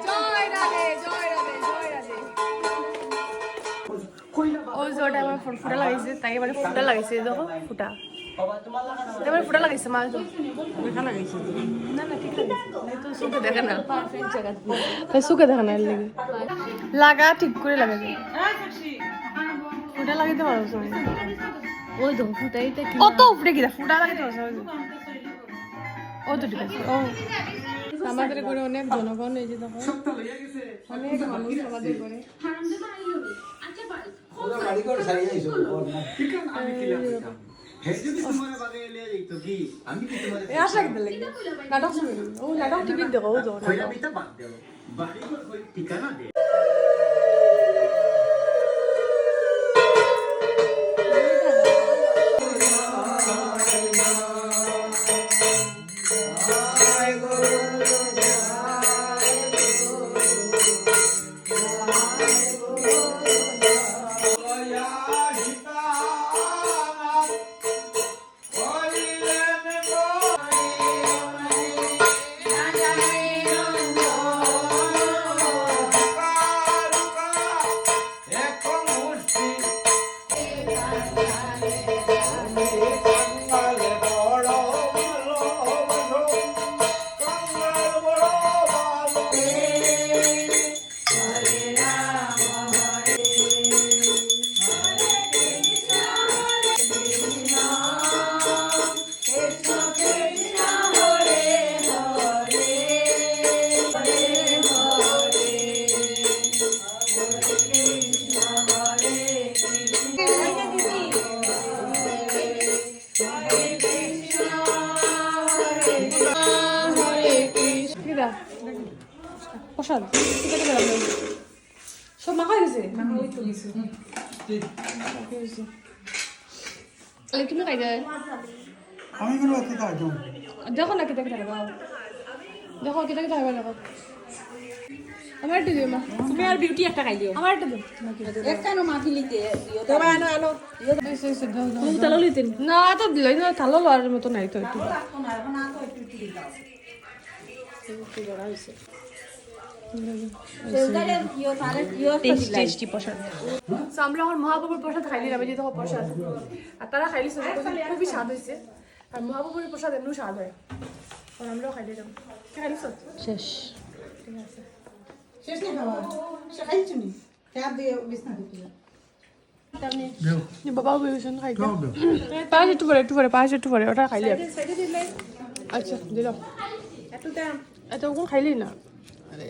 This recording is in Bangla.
জয় রাধে জয় রাধে জয় রাধে ও জয়টা আমার ফুটা লাগাইছে তাই এবারে ফুটা লাগাইছে দেখো ফুটা এবারে ফুটা লাগাইছে মা তো ফুটা লাগাইছে না না ঠিক লাগাইছে তো সুখে দেখে না তাই সুখে দেখে না লেগে লাগা ঠিক করে লাগাইছে ফুটা লাগাইতে পারো সবাই ওই তো ফুটাইতে কত উপরে কি ফুটা লাগাইতে পারো ও তো ঠিক আছে ও আমাদের করে অনেক জনগণ এই যে দেখো অনেক মানুষ আমাদের করে গাড়ি করে সারিয়ে আইছো ঠিক আছে আমি কি লাগতাম হে যদি তোমার বাগে এলে যাইতো কি আমি কি তোমার এ আশা কি লাগে নাটক শুনি ও নাটক টিভি দেখো ও তো কইলা বিতা বাদ দেও বাড়ি করে কই ঠিকানা দে প্রসাদ সব মাখা গেছে তুমি খাই যায় আমি গুলো অত দাও দেখো না কেটে কেটে লাগাও দেখো কেটে কেটে লাগাও আমার একটু দিও মা তুমি আর বিউটি একটা খাই দিও আমার একটু দিও একটা নো মাখি লিতে দিও তবে আনো আনো তুমি তালো লিতেন না তো দিলই না তালো লওয়ার মতো নাই তো একটু টেস্টি প্রসাদ আমরা আমার মহাপ্রভুর প্রসাদ খাই নিলাম যে দেখো প্রসাদ আর তারা খাইলি খুবই স্বাদ হয়েছে আর মহাপ্রভুর প্রসাদ এমনিও স্বাদ হয় আর আমরাও খাই দিলাম খাইলি শেষ ঠিক আছে শেষ না খাওয়া সে খাইছো নি চাপ দিয়ে বিছনা দিতে বাবাও বেশন খাই পাঁচ একটু পরে পাঁচ একটু পরে ওটা খাইলি আচ্ছা দিলাম এত কোন খাইলি না আরে